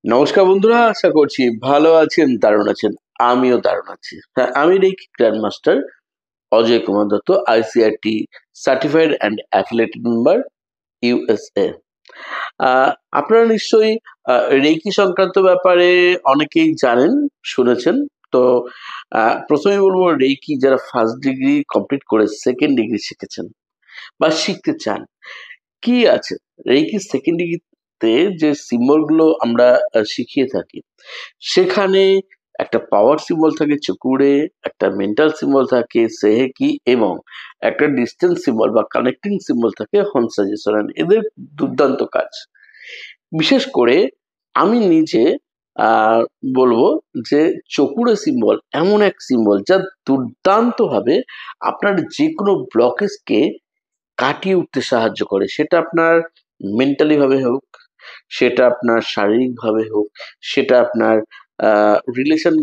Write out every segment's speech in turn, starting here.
নমস্কার বন্ধুরা, আশা করছি ভালো আছেন, দারুণ আছেন। আমিও দারুণ আছি। হ্যাঁ, আমি reiki grand master Ajay Kumar Dutta, ICRT certified and affiliated member, USA. Ah, আপনারা নিশ্চয়ই রেকি সংক্রান্ত ব্যাপারে অনেকেই জানেন, শুনেছেন। তো প্রথমেই বলবো, রেকি যারা ফার্স্ট ডিগ্রি কমপ্লিট করে সেকেন্ড ডিগ্রি শিখেছেন বা শিখতে চান, কি আছে রেকি সেকেন্ড ডিগ্রিতে যে সিম্বল গুলো আমরা শিখিয়ে থাকি, সেখানে একটা পাওয়ার সিম্বল থাকে চুকুরে, একটা মেন্টাল সিম্বল থাকে সেহেকি, এবং একটা ডিস্টেন্স সিম্বল বা কানেক্টিং সিম্বল থাকে হনসা জেসরান। এদের দুর্দান্ত কাজ। বিশেষ করে আমি নিজে আহ বলবো যে চকুরে সিম্বল এমন এক সিম্বল যা দুর্দান্ত ভাবে আপনার যে কোনো ব্লকেজকে কাটিয়ে উঠতে সাহায্য করে। সেটা আপনার মেন্টালি ভাবে হোক, সেটা আপনার শারীরিক ভাবে হোক, সেটা আপনার রিলেশন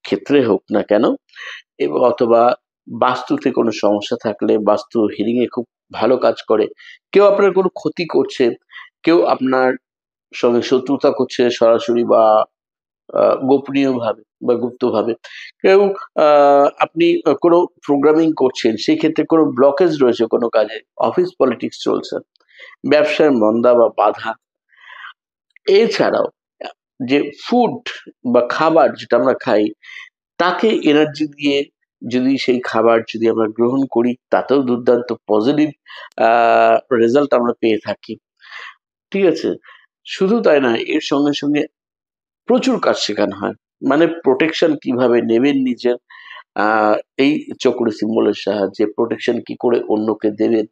ক্ষেত্রে হোক না কেন, এবং অথবা বাস্তুতে কোনো সমস্যা থাকলে বাস্তু হিলিং এ খুব ভালো কাজ করে। কেউ আপনার কোনো ক্ষতি করছে, কেউ আপনার সঙ্গে শত্রুতা করছে সরাসরি বা গোপনীয় ভাবে বা গুপ্ত ভাবে, কেউ আপনি কোনো প্রোগ্রামিং করছেন, সেই ক্ষেত্রে কোনো ব্লকেজ রয়েছে কোনো কাজে, অফিস পলিটিক্স চলছে, ব্যবসায় মন্দা বা বাধা। এছাড়াও যে ফুড বা খাবার যেটা আমরা খাই, তাকে এনার্জি দিয়ে যদি সেই খাবার যদি আমরা গ্রহণ করি, তাতেও দুর্দান্ত পজিটিভ রেজাল্ট আমরা পেয়ে থাকি। ঠিক আছে, শুধু তাই না, এর সঙ্গে সঙ্গে প্রচুর কাজ শেখানো হয়। মানে প্রোটেকশন কিভাবে নেবেন নিজের, আহ এই চক্র সিম্বলের সাহায্যে প্রোটেকশন কি করে অন্যকে দেবেন,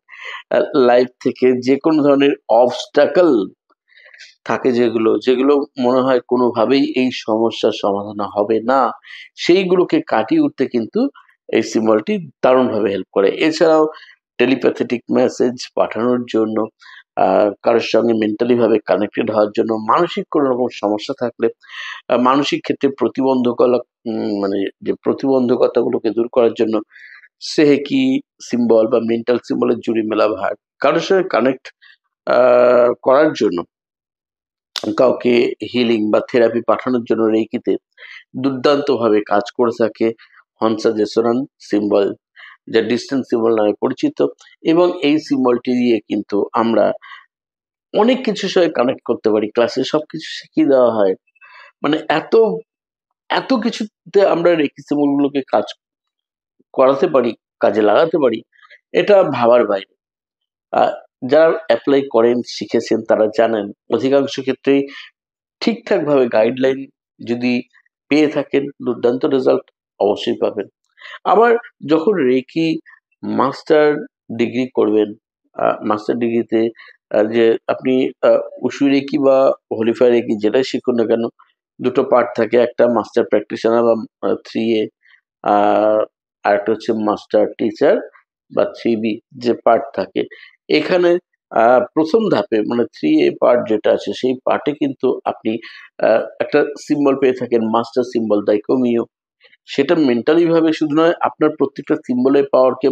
লাইফ থেকে যে কোনো ধরনের অবস্টাকল থাকে, যেগুলো যেগুলো মনে হয় কোনোভাবেই এই সমস্যার সমাধান হবে না, সেইগুলোকে কাটিয়ে উঠতে কিন্তু এই সিম্বলটি দারুণভাবে হেল্প করে। এছাড়াও টেলিপ্যাথেটিক মেসেজ পাঠানোর জন্য, কারোর সঙ্গে মেন্টালি ভাবে কানেক্টেড হওয়ার জন্য, মানসিক কোনো রকম সমস্যা থাকলে মানসিক ক্ষেত্রে মানে যে প্রতিবন্ধকতাগুলোকে দূর করার জন্য সেহেকি সিম্বল বা মেন্টাল সিম্বলের জুড়ি মেলা ভার, কারোর সঙ্গে কানেক্ট করার জন্য, কাউকে হিলিং বা থেরাপি পাঠানোর জন্য রেকিতে দুর্দান্ত ভাবে কাজ করে থাকে হনসা জেসরান সিম্বল, যা ডিস্টেন্স সিম্বল নামে পরিচিত। এবং এই সিম্বলটি দিয়ে কিন্তু আমরা অনেক কিছুর সঙ্গে কানেক্ট করতে পারি। ক্লাসে সবকিছু শিখিয়ে দেওয়া হয়। মানে এত এত কিছুতে আমরা রেকি সিম্বল গুলোকে কাজ করাতে পারি, কাজে লাগাতে পারি, এটা ভাবার বাইরে। আহ, যারা অ্যাপ্লাই করেন, শিখেছেন, তারা জানেন অধিকাংশ ক্ষেত্রেই ঠিকঠাক ভাবে গাইডলাইন যদি পেয়ে থাকেন, দুর্দান্ত রেজাল্ট অবশ্যই পাবেন। আবার যখন রেকি মাস্টার ডিগ্রি করবেন, মাস্টার ডিগ্রিতে যে আপনি উশু রেকি বা হলিফাই রেকি যেটাই শিখুন না কেন, দুটো পার্ট থাকে, একটা মাস্টার প্র্যাকটিশনার বা 3A, আর একটা হচ্ছে মাস্টার টিচার বা 3B যে পার্ট থাকে। এখানে প্রথম ধাপে মানে 3A পার্ট যেটা আছে, সেই পার্টে কিন্তু আপনি একটা সিম্বল পেয়ে থাকেন, মাস্টার সিম্বল দাইকোমিও। সেটা মেন্টালি ভাবে শুধু নয়, আপনার প্রত্যেকটা সিম্বলের পাওয়ারকে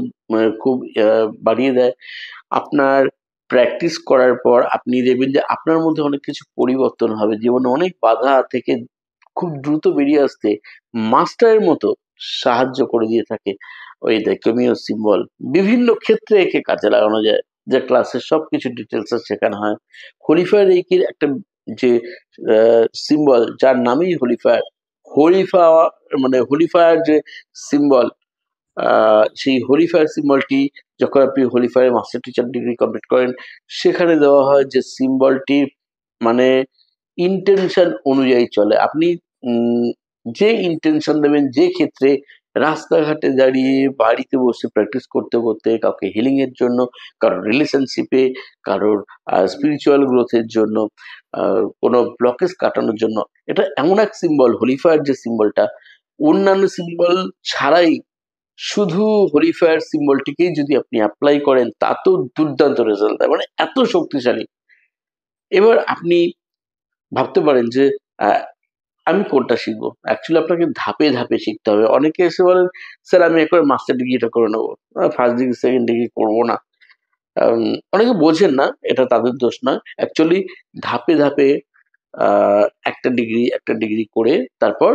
খুব বাড়িয়ে দেয়। আপনার প্র্যাকটিস করার পর আপনি দেখবেন যে আপনার মধ্যে অনেক কিছু পরিবর্তন হবে, জীবনে অনেক বাধা থেকে খুব দ্রুত বেরিয়ে আসতে মাস্টারের মতো সাহায্য করে দিয়ে থাকে ওই দাইকোমিও সিম্বল। বিভিন্ন ক্ষেত্রে একে কাজে লাগানো যায়, যে ক্লাসের সবকিছু ডিটেলস শেখানো হয়। হলিফায়ার রেকির একটা যে সিম্বল, যার নামেই হলিফায়ার, হলিফায়ার মানে হলিফায়ার যে সিম্বল, সেই হলিফায়ার সিম্বলটি যখন আপনি হলিফায়ার মাস্টার টিচার ডিগ্রি কমপ্লিট করেন, সেখানে দেওয়া হয় যে সিম্বলটি মানে ইন্টেনশন অনুযায়ী চলে। আপনি যে ইন্টেনশন দেবেন, যে ক্ষেত্রে, রাস্তাঘাটে দাঁড়িয়ে, বাড়িতে বসে প্র্যাকটিস করতে করতে, কাউকে হিলিং এর জন্য, কারোর রিলেশনশিপে, কারোর স্পিরিচুয়াল গ্রোথের জন্য, কোনো ব্লকেজ কাটানোর জন্য, এটা এমন এক সিম্বল হলিফায়ার যে সিম্বলটা অন্যান্য সিম্বল ছাড়াই, শুধু হলিফায়ার সিম্বলটিকেই যদি আপনি অ্যাপ্লাই করেন, তা তো দুর্দান্ত রেজাল্ট দেয়, মানে এত শক্তিশালী। এবার আপনি ভাবতে পারেন যে আহ, আমি কোনটা শিখবো। অ্যাকচুয়ালি আপনাকে ধাপে ধাপে শিখতে হবে। অনেকে এসে বলেন, স্যার আমি একবার মাস্টার ডিগ্রিটা করে নেবো, ফার্স্ট ডিগ্রি সেকেন্ড ডিগ্রি করবো না। অনেকে বোঝেন না, এটা তাদের দোষ নয়। অ্যাকচুয়ালি ধাপে ধাপে একটা ডিগ্রি করে তারপর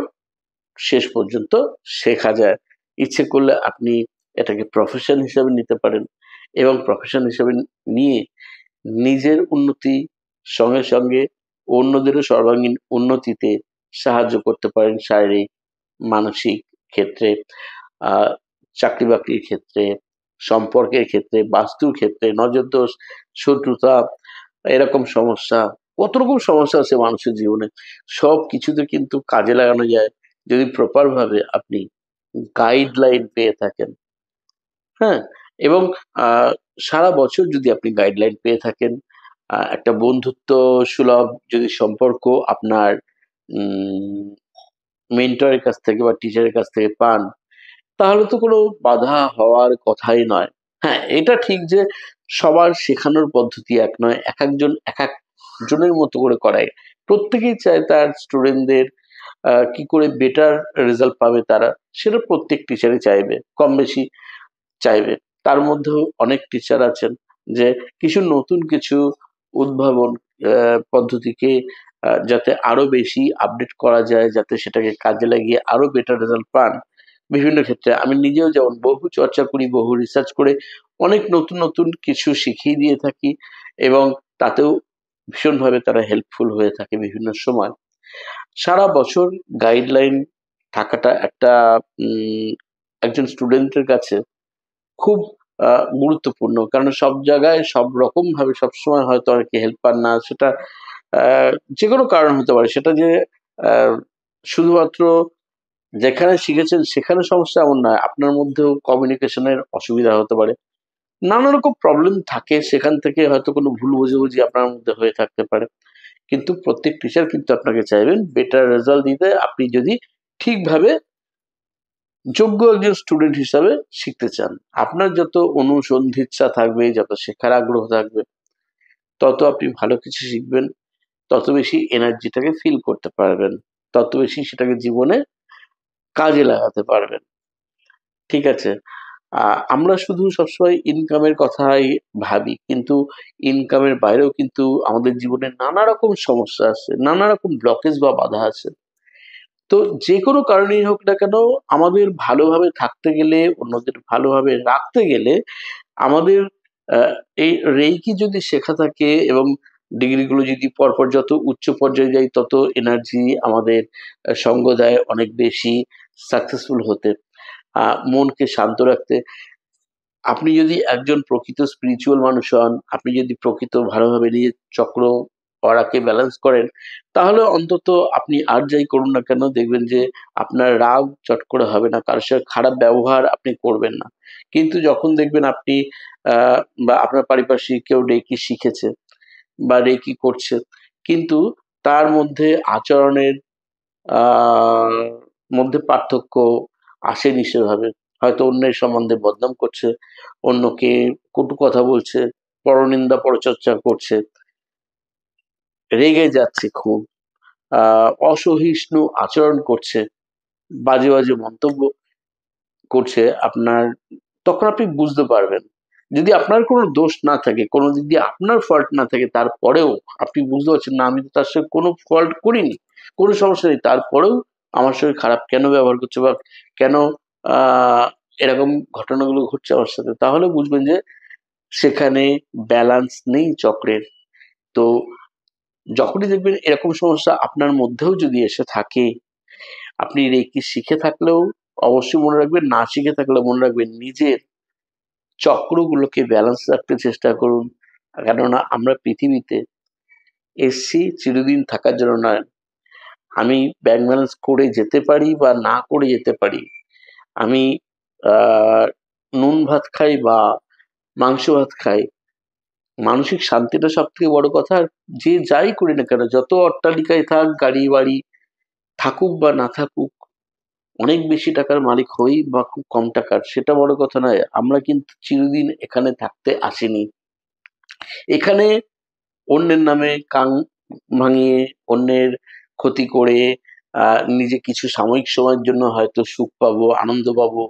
শেষ পর্যন্ত শেখা যায়। ইচ্ছে করলে আপনি এটাকে প্রফেশন হিসেবে নিতে পারেন এবং প্রফেশন হিসেবে নিয়ে নিজের উন্নতি সঙ্গে সঙ্গে অন্যদেরও সর্বাঙ্গীন উন্নতিতে সাহায্য করতে পারেন, শারীরিক, মানসিক ক্ষেত্রে, আহ চাকরি বাকরির ক্ষেত্রে, সম্পর্কের ক্ষেত্রে, বাস্তুর ক্ষেত্রে, নজর দোষ, শত্রুতা, এরকম সমস্যা, কত রকম সমস্যা আছে মানুষের জীবনে। সব কিছুতে কিন্তু কাজে লাগানো যায় যদি প্রপার ভাবে আপনি গাইডলাইন পেয়ে থাকেন। হ্যাঁ, এবং সারা বছর যদি আপনি গাইডলাইন পেয়ে থাকেন, একটা বন্ধুত্ব সুলভ যদি সম্পর্ক আপনার মেন্টরের কাছ থেকে বা টিচারের কাছ থেকে পান, তাহলে তো কোনো বাধা হওয়ার কথাই নয়। হ্যাঁ, এটা ঠিক যে সবার শেখানোর পদ্ধতি এক নয়, এক একজন এক এক জনের মতো করে করায়। প্রত্যেকেই চায় তার স্টুডেন্টদের কি করে বেটার রেজাল্ট পাবে তারা, সেটা প্রত্যেক টিচারই চাইবে, কম বেশি চাইবে। তার মধ্যেও অনেক টিচার আছেন যে নতুন কিছু উদ্ভাবন পদ্ধতিকে যাতে আরো বেশি আপডেট করা যায়, যাতে সেটাকে কাজে লাগিয়ে আরো বেটার রেজাল্ট পান। বিভিন্ন ক্ষেত্রে আমি নিজেও যেমন বহু চর্চা করি, বহু রিসার্চ করে অনেক নতুন নতুন কিছু শিখিয়ে দিয়ে থাকি এবং তাতেও ভীষণভাবে তারা হেল্পফুল হয়ে থাকে বিভিন্ন সময়। সারা বছর গাইডলাইন থাকাটা একটা একজন স্টুডেন্টের কাছে খুব গুরুত্বপূর্ণ, কারণ সব জায়গায় সব রকম ভাবে সবসময় হয়তো অনেকে হেল্প পান না। সেটা যে কোনো কারণ হতে পারে, সেটা যে আহ, শুধুমাত্র যেখানে শিখেছেন সেখানে সমস্যা এমন নয়, আপনার মধ্যেও কমিউনিকেশনের অসুবিধা হতে পারে, নানা রকম প্রবলেম থাকে, সেখান থেকে হয়তো কোনো ভুল বোঝাবুঝি আপনার মধ্যে হয়ে থাকতে পারে। কিন্তু প্রত্যেক টিচার কিন্তু আপনাকে চাইবেন বেটার রেজাল্ট দিতে, আপনি যদি ঠিকভাবে যোগ্য একজন স্টুডেন্ট হিসাবে শিখতে চান। আপনার যত অনুসন্ধিৎসা থাকবে, যত শেখার আগ্রহ থাকবে, তত আপনি ভালো কিছু শিখবেন, তত বেশি এনার্জিটাকে ফিল করতে পারবেন, তত বেশি সেটাকে জীবনে কাজে লাগাতে পারবেন। ঠিক আছে? আমরা শুধু সবসময় ইনকামের কথাই ভাবি, কিন্তু ইনকামের বাইরেও কিন্তু আমাদের জীবনে নানা রকম সমস্যা আছে, নানা রকম ব্লকেজ বা বাধা আছে। তো যে কোনো কারণেই হোক না কেন, আমাদের ভালোভাবে থাকতে গেলে, অন্যদের ভালোভাবে রাখতে গেলে আমাদের আহ, এই রেইকি যদি শেখা থাকে এবং ডিগ্রিগুলো যদি পরপর যত উচ্চ পর্যায়ে যাই, তত এনার্জি আমাদের সঙ্গ দেয় অনেক বেশি সাকসেসফুল হতে, মনকে শান্ত রাখতে। আপনি যদি একজন প্রকৃত স্পিরিচুয়াল মানুষ হন, আপনি যদি প্রকৃত ভালোভাবে নিজের চক্র অরাকে ব্যালেন্স করেন, তাহলে অন্তত আপনি আর যাই করুন না কেন, দেখবেন যে আপনার রাগ চট করে হবে না, কারোর সাথে খারাপ ব্যবহার আপনি করবেন না। কিন্তু যখন দেখবেন আপনি বা আপনার পারিপার্শ্বিক কেউ রেকি শিখেছে বা রেকি করছে, কিন্তু তার মধ্যে আচরণের আহ মধ্যে পার্থক্য আসে নিশ্চয়ভাবে, হয়তো অন্যের সম্বন্ধে বদনাম করছে, অন্যকে কটু কথা বলছে, পরনিন্দা পরচর্চা করছে, রেগে যাচ্ছে খুব, অসহিষ্ণু আচরণ করছে, বাজে বাজে মন্তব্য করছে আপনার, তখন আপনি বুঝতে পারবেন। যদি আপনার কোনো দোষ না থাকে, কোনো দিক দিয়ে আপনার ফল্ট না থাকে, তারপরেও আপনি বুঝতে পারছেন না আমি তো তার সঙ্গে কোনো ফল্ট করিনি, কোনো সমস্যা নেই, তারপরেও আমার সঙ্গে খারাপ কেন ব্যবহার করছে বা কেন আহ এরকম ঘটনাগুলো ঘটছে আমার সাথে, তাহলে বুঝবেন যে সেখানে ব্যালেন্স নেই চক্রের। তো যখনই দেখবেন এরকম সমস্যা আপনার মধ্যেও যদি এসে থাকে, আপনি রেকি শিখে থাকলেও অবশ্যই মনে রাখবেন, না শিখে থাকলেও মনে রাখবেন, নিজের চক্রগুলোকে ব্যালেন্স রাখতে চেষ্টা করুন। কেননা আমরা পৃথিবীতে এসছি চিরদিন থাকার জন্য নয়। আমি ব্যাংক ব্যালেন্স করে যেতে পারি বা না করে যেতে পারি, আমি নুন ভাত খাই বা মাংস ভাত খাই, মানসিক শান্তিটা সব থেকে বড় কথা। আর যে যাই করি না কেন, যত অট্টালিকায় থাক, গাড়ি বাড়ি থাকুক বা না থাকুক, অনেক বেশি টাকার মালিক হই বা খুব কম টাকার, সেটা বড় কথা নয়। আমরা কিন্তু চিরদিন এখানে থাকতে আসিনি। এখানে অন্যের নামে কান ভাঙিয়ে, অন্যের ক্ষতি করে, নিজে কিছু সাময়িক সময়ের জন্য হয়তো সুখ পাবো, আনন্দ পাবো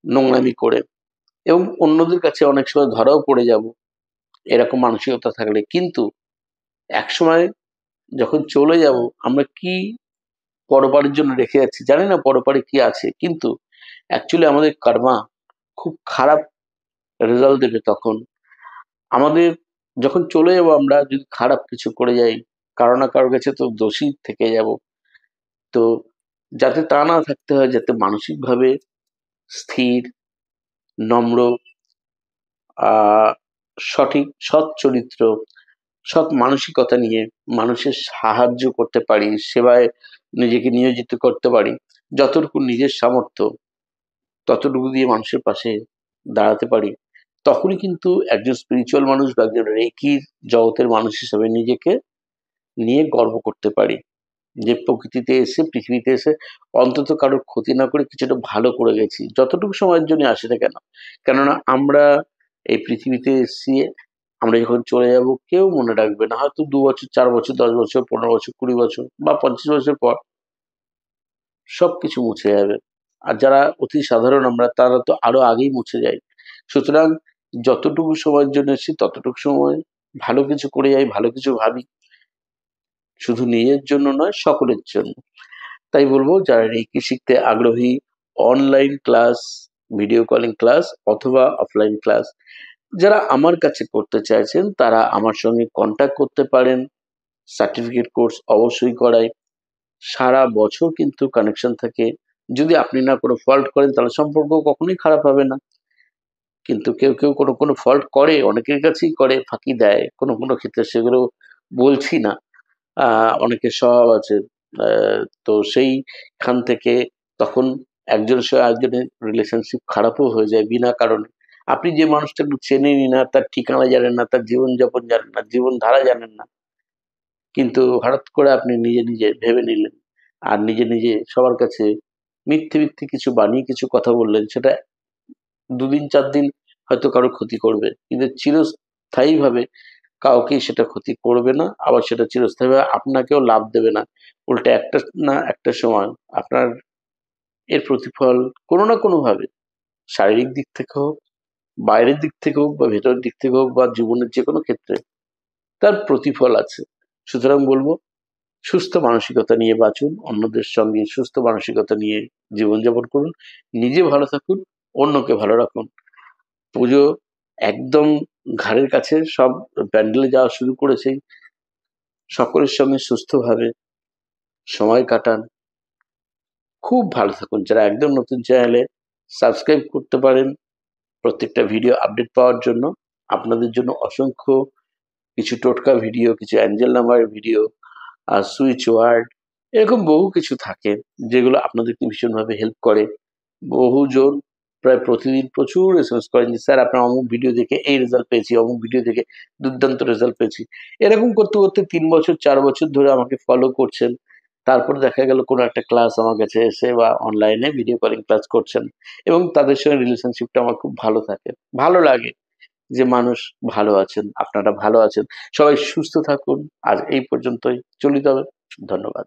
নোংরামি করে, এবং অন্যদের কাছে অনেক সময় ধরাও পড়ে যাব, এরকম মানসিকতা থাকলে। কিন্তু একসময় যখন চলে যাব আমরা কি পরপারের জন্য রেখে যাচ্ছি জানি না পরপারে কি আছে, কিন্তু অ্যাকচুয়ালি আমাদের কর্মা খুব খারাপ রেজাল্ট দেবে তখন। আমাদের যখন চলে যাব আমরা যদি খারাপ কিছু করে যাই, কারো না কারোর কাছে তো দোষী থেকে যাব। তো যাতে তা না থাকতে হয়, যাতে মানসিকভাবে স্থির, নম্র, আহ সঠিক, সৎ চরিত্র, সৎ মানসিকতা নিয়ে মানুষের সাহায্য করতে পারি, সেবায় নিজেকে নিয়োজিত করতে পারি, যতটুকু নিজের সামর্থ্য ততটুকু দিয়ে মানুষের পাশে দাঁড়াতে পারি, তখনই কিন্তু একজন স্পিরিচুয়াল মানুষ বা একজন রেকির জগতের মানুষ হিসেবে নিজেকে নিয়ে গর্ব করতে পারি যে প্রকৃতিতে এসে, পৃথিবীতে এসে অন্তত কারোর ক্ষতি না করে কিছুটা ভালো করে গেছি, যতটুকু সময়ের জন্য আসে না কেন। কেননা আমরা এই পৃথিবীতে এসেছি, আমরা যখন চলে যাব কেউ মনে রাখবে না, হয়তো 2 বছর, 4 বছর, 10 বছর, 15 বছর, 20 বছর বা 50 বছর পর সবকিছু মুছে যাবে। আর যারা অতি সাধারণ আমরা, তারা তো আরো আগেই মুছে যায়। সুতরাং যতটুকু সময়ের জন্য এসেছি ততটুকু সময় ভালো কিছু করে যাই, ভালো কিছু ভাবি, শুধু নিজের জন্য নয়, সকলের জন্য। তাই বলবো যারা রেকি শিখতে আগ্রহী, online class, video calling class অথবা অফলাইন ক্লাস যারা আমার কাছে করতে চাইছেন, তারা আমার সঙ্গে কন্ট্যাক্ট করতে পারেন। সার্টিফিকেট কোর্স অবশ্যই করাই, সারা বছর কিন্তু কানেকশন থাকে। যদি আপনি না কোনো ফল্ট করেন তাহলে সম্পর্ক কখনোই খারাপ হবে না। কিন্তু কেউ কেউ কোনো ফল্ট করে, অনেকের কাছেই করে, ফাঁকি দেয় কোনো কোনো ক্ষেত্রে, সেগুলো বলছি না। অনেকের স্বভাব আছে। তো সেইখান থেকে তখন একজনের সঙ্গে একজনের রিলেশনশিপ খারাপও হয়ে যায় বিনা কারণে। আপনি যে মানুষটাকে চেনেনই না, তার ঠিকানা জানেন না, তার জীবনযাপন জানেন না, জীবনধারা জানেন না, কিন্তু হঠাৎ করে আপনি নিজে নিজে ভেবে নিলেন আর নিজে নিজে সবার কাছে মিথ্যে মিথ্যে কিছু বানিয়ে কিছু কথা বললেন, সেটা 2 দিন 4 দিন হয়তো কারো ক্ষতি করবে, কিন্তু চিরস্থায়ীভাবে কাউকেই সেটা ক্ষতি করবে না, আবার সেটা চিরস্থায়ীভাবে আপনাকেও লাভ দেবে না। উল্টে একটা না একটা সময় আপনার এর প্রতিফল কোনো না কোনোভাবে, শারীরিক দিক থেকে হোক, বাইরের দিক থেকে হোক বা ভেতরের দিক থেকে হোক বা জীবনের যেকোনো ক্ষেত্রে তার প্রতিফল আছে। সুতরাং বলবো সুস্থ মানসিকতা নিয়ে বাঁচুন, অন্যদের সঙ্গে সুস্থ মানসিকতা নিয়ে জীবনযাপন করুন, নিজে ভালো থাকুন, অন্যকে ভালো রাখুন। পুজো একদম ঘাড়ের কাছে, সব প্যান্ডেলে যাওয়া শুরু করেছে। সকলের সঙ্গে সুস্থভাবে সময় কাটান, খুব ভালো থাকুন। যারা একদম নতুন চ্যানেলে সাবস্ক্রাইব করতে পারেন প্রত্যেকটা ভিডিও আপডেট পাওয়ার জন্য। আপনাদের জন্য অসংখ্য কিছু টোটকা ভিডিও, কিছু অ্যাঞ্জেল নাম্বারের ভিডিও, আর সুইচ ওয়ার্ড, এরকম বহু কিছু থাকে যেগুলো আপনাদেরকে ভীষণভাবে হেল্প করে। বহুজন প্রায় প্রতিদিন প্রচুর এসএমএস করেন যে স্যার আপনার অমুক ভিডিও দেখে এই রেজাল্ট পেয়েছি, অমুক ভিডিও দেখে দুর্দান্ত রেজাল্ট পেয়েছি। এরকম করতে করতে 3 বছর 4 বছর ধরে আমাকে ফলো করছেন। তারপরে দেখা গেল কোনো একটা ক্লাস আমার কাছে এসে বা অনলাইনে ভিডিও কলিং ক্লাস করছেন, এবং তাদের সঙ্গে রিলেশনশিপটা আমার খুব ভালো থাকে। ভালো লাগে যে মানুষ ভালো আছেন, আপনারা ভালো আছেন। সবাই সুস্থ থাকুন। আজ এই পর্যন্তই, চলি তবে। ধন্যবাদ।